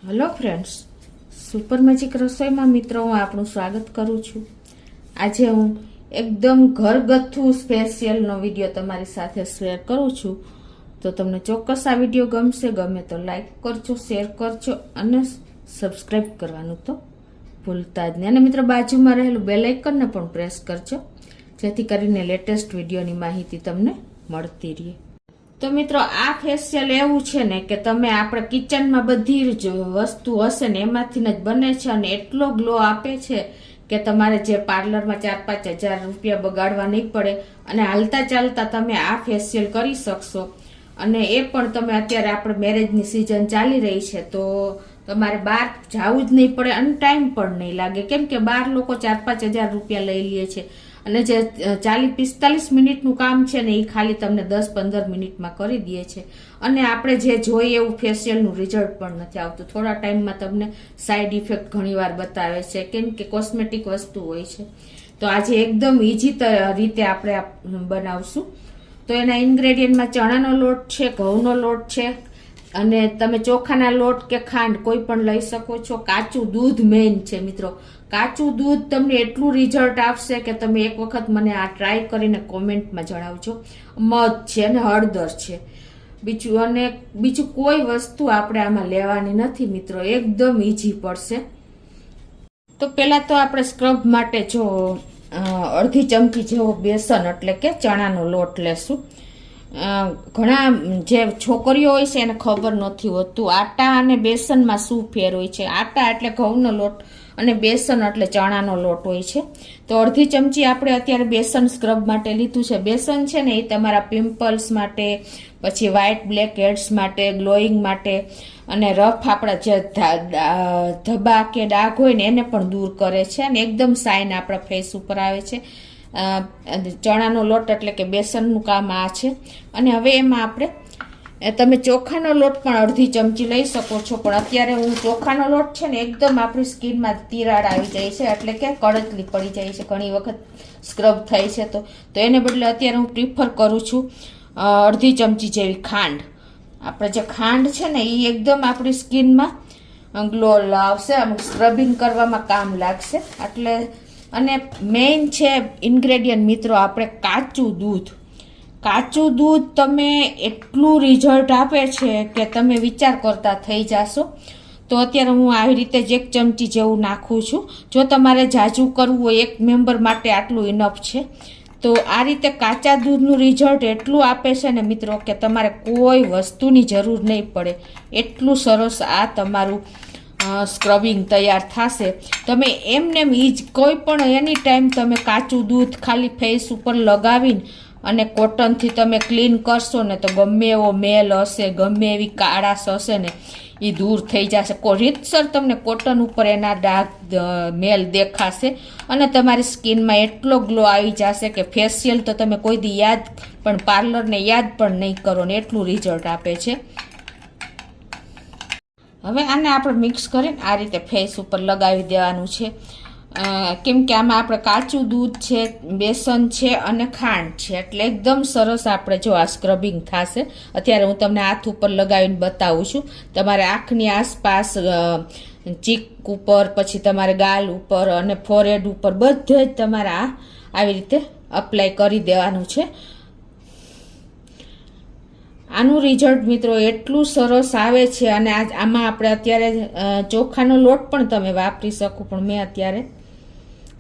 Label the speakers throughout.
Speaker 1: Hello friends, super magic રસોઈમાં મિત્રો હું આપણું સ્વાગત કરું છું। આજે હું એકદમ ઘરગથ્થુ સ્પેશિયલનો વિડીયો તમારી સાથે શેર કરું છું। તો તમને ચોક્કસ આ વિડીયો ગમશે। ગમે તો લાઈક કરજો, શેર કરજો અને સબસ્ક્રાઈબ કરવાનું તો ભૂલતા જ નહીં। અને મિત્રો બાજુમાં રહેલું બેલ આઇકનને પણ પ્રેસ કરજો, જેથી કરીને લેટેસ્ટ વિડીયોની માહિતી તમને મળતી રહે। તો મિત્રો આ ફેશિયલ એવું છે ને કે તમે આપણે કિચનમાં બધી જ વસ્તુ હશે ને એમાંથી જ બને છે અને એટલો ગ્લો આપે છે કે તમારે જે પાર્લરમાં 4-5 હજાર રૂપિયા બગાડવા નહીં પડે અને હાલતા ચાલતા તમે આ ફેશિયલ કરી શકશો। અને એ પણ તમે અત્યારે આપણે મેરેજની સિઝન ચાલી રહી છે તો તમારે બહાર જવું જ નહીં પડે અને ટાઈમ પણ નહીં લાગે, કેમ કે બહાર લોકો 4-5 હજાર રૂપિયા લઈ લે છે અને જે 40-45 મિનિટનું કામ છે ને એ ખાલી તમને 10-15 મિનિટમાં કરી દે છે અને આપણે જે જોઈએ એવું ફેશિયલનું રિઝલ્ટ પણ નથી આવતું। થોડા ટાઈમમાં તમને સાઈડ ઇફેક્ટ ઘણીવાર બતાવે છે, કેમ કે કોસ્મેટિક વસ્તુ હોય છે। તો આજે એકદમ ઇઝી રીતે આપણે બનાવશું। તો એના ઇન્ગ્રેડિયન્ટમાં ચણાનો લોટ છે, ઘઉંનો લોટ છે અને તમે ચોખાના લોટ કે ખાંડ કોઈ પણ લઈ શકો છો। કાચું દૂધ મેઇન છે મિત્રો, કાચું દૂધ તમને એટલું રિઝલ્ટ આપશે કે તમે એક વખત મને આ ટ્રાય કરીને કોમેન્ટમાં જણાવજો। મધ છે અને હળદર છે, બીજું કોઈ વસ્તુ આપણે આમાં લેવાની નથી મિત્રો, એકદમ ઈઝી પડશે। તો પહેલા તો આપણે સ્ક્રબ માટે જો અડધી ચમચી જેવો બેસન એટલે કે ચણાનો લોટ લેશું। ઘણા જે છોકરીઓ હોય છે એને ખબર નથી હોતું આટા અને બેસનમાં શું ફેર હોય છે। આટા એટલે ઘઉંનો લોટ અને બેસન એટલે ચણાનો લોટ હોય છે। તો અડધી ચમચી આપણે અત્યારે બેસન સ્ક્રબ માટે લીધું છે। બેસન છે ને એ તમારા પિમ્પલ્સ માટે, પછી વ્હાઇટ બ્લેક હેડ્સ માટે, ગ્લોઈંગ માટે અને રફ આપણા જે ધબ્બા કે ડાઘ હોય ને એને પણ દૂર કરે છે અને એકદમ શાઇન આપણા ફેસ ઉપર આવે છે। ચણાનો લોટ એટલે કે બેસનનું કામ આ છે। અને હવે એમાં આપણે તમે ચોખાનો લોટ પણ અડધી ચમચી લઈ શકો છો, પણ અત્યારે હું ચોખાનો લોટ છે ને એકદમ આપણી સ્કિનમાં તિરાડ આવી જાય છે એટલે કે કડતલી પડી જાય છે ઘણી વખત સ્ક્રબ થાય છે તો એને બદલે અત્યારે હું પ્રિફર કરું છું અડધી ચમચી જેવી ખાંડ। આપણે જે ખાંડ છે ને એ એકદમ આપણી સ્કિનમાં ગ્લો લાવશે, સ્ક્રબિંગ કરવામાં કામ લાગશે એટલે। અને મેઇન છે ઇન્ગ્રેડિયન્ટ મિત્રો આપણે કાચું દૂધ। કાચું દૂધ તમે એટલું રિઝલ્ટ આપે છે કે તમે વિચાર કરતા થઈ જશો। તો અત્યારે હું આવી રીતે જ 1 ચમચી જેવું નાખું છું। જો તમારે જાજુ કરવું હોય એક મેમ્બર માટે આટલું ઇનફ છે। તો આ રીતે કાચા દૂધનું રિઝલ્ટ એટલું આપે છે ને મિત્રો કે તમારે કોઈ વસ્તુની જરૂર નહીં પડે, એટલું સરસ આ તમારું સ્ક્રબિંગ તૈયાર થશે। તમે એમને કોઈ પણ એની ટાઈમ તમે કાચું દૂધ ખાલી ફેસ ઉપર લગાવીને અને કોટનથી તમે ક્લીન કરશો ને તો ગમે એવો મેલ હશે, ગમે એવી કાળાશ હશે ને એ દૂર થઈ જશે। રીતસર તમને કોટન ઉપર એના ડાઘ મેલ દેખાશે અને તમારી સ્કિનમાં એટલો ગ્લો આવી જશે કે ફેશિયલ તો તમે કોઈ દી યાદ પણ પાર્લરને યાદ પણ નહીં કરો ને એટલું રિઝલ્ટ આપે છે। હવે આને આપણે મિક્સ કરીને આ રીતે ફેસ ઉપર લગાવી દેવાનું છે, કેમ કે આમાં આપણે કાચું દૂધ છે, બેસન છે અને ખાંડ છે એટલે એકદમ સરસ આપણે જો આ સ્ક્રબિંગ થશે। અત્યારે હું તમને હાથ ઉપર લગાવીને બતાવું છું। તમારે આંખની આસપાસ, ચીક ઉપર, પછી તમારે ગાલ ઉપર અને ફોરહેડ ઉપર બધે જ તમારે આવી રીતે અપ્લાય કરી દેવાનું છે। આનું રિઝલ્ટ મિત્રો એટલું સરસ આવે છે અને આમાં આપણે અત્યારે ચોખાનો લોટ પણ તમે વાપરી શકો, પણ મેં અત્યારે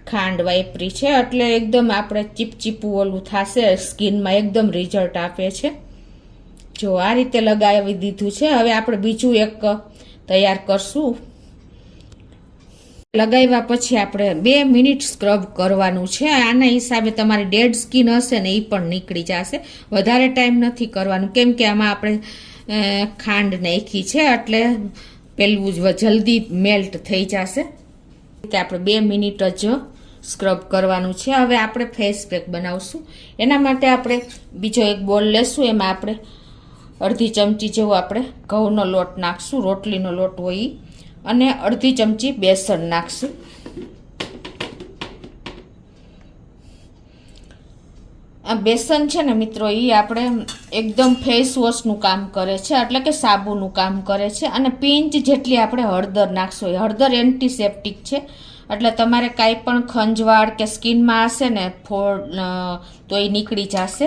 Speaker 1: ખાંડ વાપરી છે એટલે એકદમ આપણે ચીપચીપું ઓલું થશે, સ્કિનમાં એકદમ રિઝલ્ટ આપે છે। જો આ રીતે લગાવી દીધું છે। હવે આપણે બીજું એક તૈયાર કરશું। લગાવ્યા પછી આપણે 2 મિનિટ સ્ક્રબ કરવાનું છે। આના હિસાબે તમારી ડેડ સ્કિન હશે ને એ પણ નીકળી જશે, વધારે ટાઈમ નથી કરવાનું કેમ કે આમાં આપણે ખાંડ નાખી છે એટલે પેલું જલ્દી મેલ્ટ થઈ જશે કે આપણે 2 મિનિટ જ સ્ક્રબ કરવાનું છે। હવે આપણે ફેસ પેક બનાવશું। એના માટે આપણે બીજો એક બોલ લેશું, એમાં આપણે અડધી ચમચી જેવો આપણે ઘઉંનો લોટ નાખશું, રોટલીનો લોટ હોય, અને અડધી ચમચી બેસન નાખશું। આ બેસન છે ને મિત્રો, એ આપણે એકદમ ફેસ વોશનું કામ કરે છે, એટલે કે સાબુનું કામ કરે છે. અને પિંચ જેટલી આપણે હળદર નાખશું. હળદર એન્ટીસેપ્ટિક છે, એટલે તમારે કાંઈ પણ ખંજવાળ કે સ્કિનમાં હશે ને ફોડ તો એ નીકળી જશે,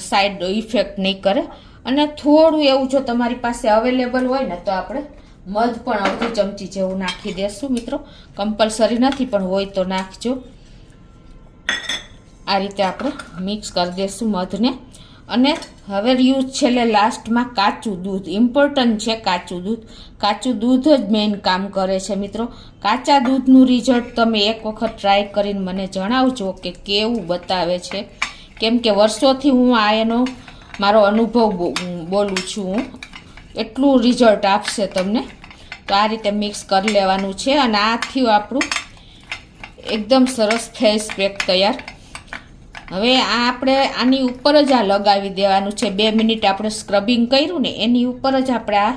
Speaker 1: સાઈડ ઇફેક્ટ નહીં કરે. અને થોડું એવું જો તમારી પાસે અવેલેબલ હોય ને તો આપણે મધ પણ અડધી ચમચી જેવું નાખી દેશું મિત્રો. કમ્પલસરી નથી, પણ હોય તો નાખજો. આ રીતે આપણે મિક્સ કરી દઈશું મધને. અને હવે રહ્યું છેલ્લે લાસ્ટમાં કાચું દૂધ. ઇમ્પોર્ટન્ટ છે કાચું દૂધ. કાચું દૂધ જ મેઇન કામ કરે છે મિત્રો. કાચા દૂધનું રિઝલ્ટ તમે એક વખત ટ્રાય કરીને મને જણાવજો કે કેવું બતાવે છે. કેમ કે વર્ષોથી હું આ એનો મારો અનુભવ બોલું છું હું. એટલું રિઝલ્ટ આપશે તમને. તો આ રીતે મિક્સ કરી લેવાનું છે. અને આ થયું આપણું એકદમ સરસ ફેસ પેક તૈયાર. હવે આ આપણે આની ઉપર જ આ લગાવી દેવાનું છે. 2 મિનિટ આપણે સ્ક્રબિંગ કર્યું ને એની ઉપર જ આપણે આ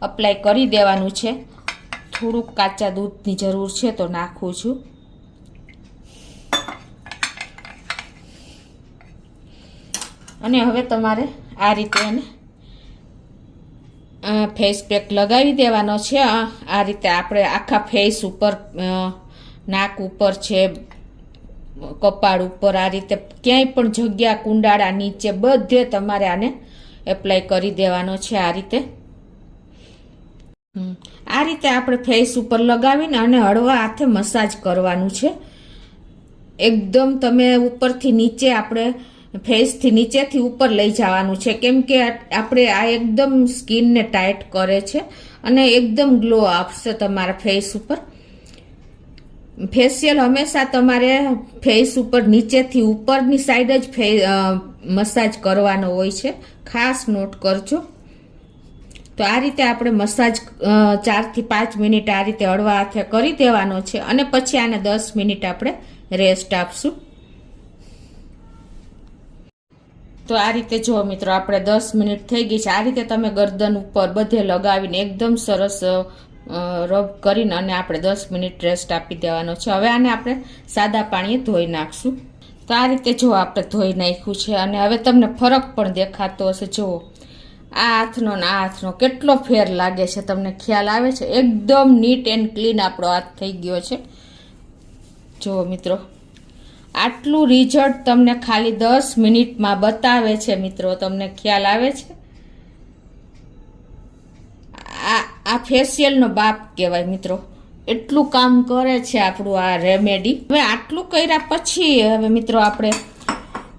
Speaker 1: અપ્લાય કરી દેવાનું છે. થોડુંક કાચા દૂધની જરૂર છે તો નાખું છું. અને હવે તમારે આ રીતે એને ફેસ પેક લગાવી દેવાનો છે. આ રીતે આપણે આખા ફેસ ઉપર, નાક ઉપર છે, કપાળ ઉપર, આ રીતે ક્યાંય પણ જગ્યા, કુંડાળા નીચે બધે તમારે આને એપ્લાય કરી દેવાનો છે. આ રીતે આપણે ફેસ ઉપર લગાવીને અને હળવા હાથે મસાજ કરવાનું છે. એકદમ તમે ઉપરથી નીચે, આપણે ફેસથી નીચેથી ઉપર લઈ જવાનું છે. કેમ કે આપણે આ એકદમ સ્કિનને ટાઈટ કરે છે અને એકદમ ગ્લો આપશે તમારા ફેસ ઉપર. ફેશિયલ હંમેશા તમારે ફેસ ઉપર નીચેથી ઉપરની સાઈડ જ મસાજ કરવાનો હોય છે, ખાસ નોટ કરજો. તો આ રીતે આપણે મસાજ 4 થી 5 મિનિટ આ રીતે હળવા હાથે કરી દેવાનો છે. અને પછી આને 10 મિનિટ આપણે રેસ્ટ આપશું. તો આ રીતે જો મિત્રો, આપણે 10 મિનિટ થઈ ગઈ છે. આ રીતે તમે ગરદન ઉપર બધે લગાવીને એકદમ સરસ રબ કરીને અને આપણે 10 મિનિટ રેસ્ટ આપી દેવાનો છે. હવે આને આપણે સાદા પાણીએ ધોઈ નાખશું. તો આ રીતે જો આપણે ધોઈ નાખ્યું છે. અને હવે તમને ફરક પણ દેખાતો હશે. જુઓ, આ હાથનો ને આ હાથનો કેટલો ફેર લાગે છે, તમને ખ્યાલ આવે છે? એકદમ નીટ એન્ડ ક્લીન આપણો હાથ થઈ ગયો છે. જુઓ મિત્રો, આટલું રિઝલ્ટ તમને ખાલી 10 મિનિટમાં બતાવે છે મિત્રો. તમને ખ્યાલ આવે છે? આ ફેશિયલનો બાપ કહેવાય મિત્રો. એટલું કામ કરે છે આપણું આ રેમેડી. હવે આટલું કર્યા પછી હવે મિત્રો આપણે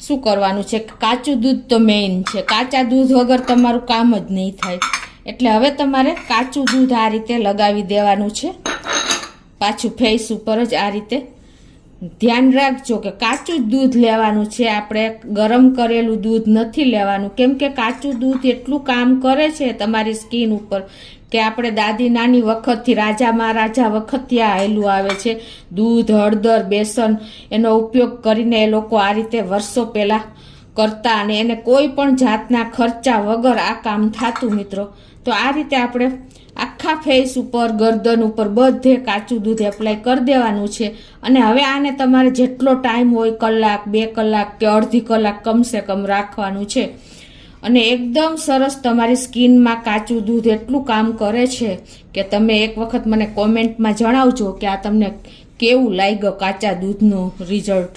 Speaker 1: શું કરવાનું છે? કાચું દૂધ તો મેઇન છે. કાચા દૂધ વગર તમારું કામ જ નહીં થાય. એટલે હવે તમારે કાચું દૂધ આ રીતે લગાવી દેવાનું છે, પાછું ફેસ ઉપર જ. આ રીતે ધ્યાન રાખજો કે કાચું જ દૂધ લેવાનું છે. આપણે ગરમ કરેલું દૂધ નથી લેવાનું. કેમ કે કાચું દૂધ એટલું કામ કરે છે તમારી સ્કિન ઉપર કે આપણે દાદી નાની વખતથી, રાજા મહારાજા વખતથી આ આયેલું આવે છે. દૂધ, હળદર, બેસન એનો ઉપયોગ કરીને એ લોકો આ રીતે વર્ષો પહેલા કરતા, અને એને કોઈ પણ જાતના ખર્ચા વગર આ કામ થતું મિત્રો. તો આ રીતે આપણે આખા ફેસ ઉપર, ગરદન ઉપર બધે કાચું દૂધ એપ્લાય કરી દેવાનું છે. અને હવે આને તમારે જેટલો ટાઈમ હોય, કલાક, 2 કલાક કે અડધી કલાક કમસે કમ રાખવાનું છે. અને એકદમ સરસ તમારી સ્કિનમાં કાચું દૂધ એટલું કામ કરે છે કે તમે એક વખત મને કોમેન્ટમાં જણાવજો કે આ તમને કેવું લાગ્યું કાચા દૂધનું રિઝલ્ટ.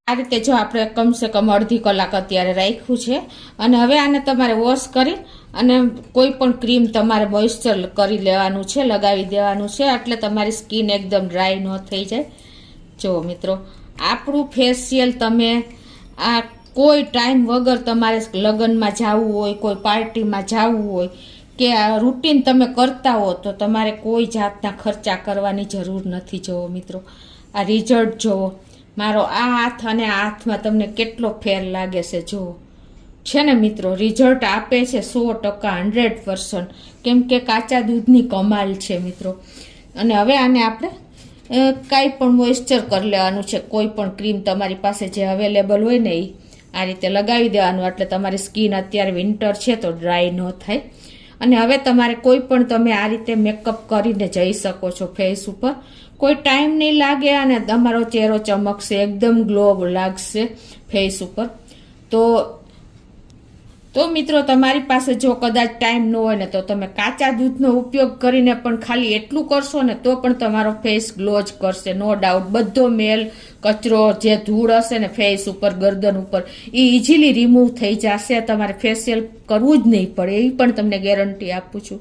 Speaker 1: આ રીતે જો આપણે કમસે કમ અડધી કલાક અત્યારે રાખ્યું છે. અને હવે આને તમારે વોશ કરી અને કોઈ પણ ક્રીમ તમારે મોઇશ્ચર કરી લેવાનું છે, લગાવી દેવાનું છે, એટલે તમારી સ્કિન એકદમ ડ્રાય ન થઈ જાય. જો મિત્રો, આપણું ફેશિયલ તમે આ કોઈ ટાઈમ વગર તમારે લગ્નમાં જવું હોય, કોઈ પાર્ટીમાં જવું હોય કે આ રૂટીન તમે કરતા હો તો તમારે કોઈ જાતના ખર્ચા કરવાની જરૂર નથી. જુઓ મિત્રો, આ રિઝલ્ટ જુઓ. મારો આ હાથ અને આ હાથમાં તમને કેટલો ફેર લાગે છે. જુઓ છે ને મિત્રો, રિઝલ્ટ આપે છે 100%, 100%. કેમ કે કાચા દૂધની કમાલ છે મિત્રો. અને હવે આને આપણે કાંઈ પણ મોઇશ્ચર કરી લેવાનું છે. કોઈ પણ ક્રીમ તમારી પાસે જે અવેલેબલ હોય ને એ આ રીતે લગાવી દેવાનું, એટલે તમારી સ્કિન અત્યારે વિન્ટર છે તો ડ્રાય ન થાય. અને હવે તમારે કોઈ પણ તમે આ રીતે મેકઅપ કરીને જઈ શકો છો ફેસ ઉપર. કોઈ ટાઈમ નહીં લાગે અને તમારો ચહેરો ચમકશે, એકદમ ગ્લો લાગશે. ફેસ ઉપર. તો મિત્રો તમારી પાસે જો કદાચ ટાઈમ ન હોય ને તો તમે કાચા દૂધનો ઉપયોગ કરીને પણ ખાલી એટલું કરશો ને તો પણ તમારો ફેસ ગ્લો જ કરશે, નો ડાઉટ. બધો મેલ કચરો જે ધૂળ હશે ને ફેસ ઉપર, ગરદન ઉપર, એ ઇઝીલી રિમૂવ થઈ જશે. તમારે ફેશિયલ કરવું જ નહીં પડે, એ પણ તમને ગેરંટી આપું છું.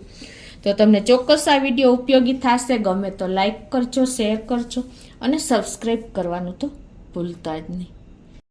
Speaker 1: તો તમને ચોક્કસ આ વિડીયો ઉપયોગી થશે. ગમે તો લાઈક કરજો, શેર કરજો અને સબસ્ક્રાઈબ કરવાનું તો ભૂલતા જ નહીં.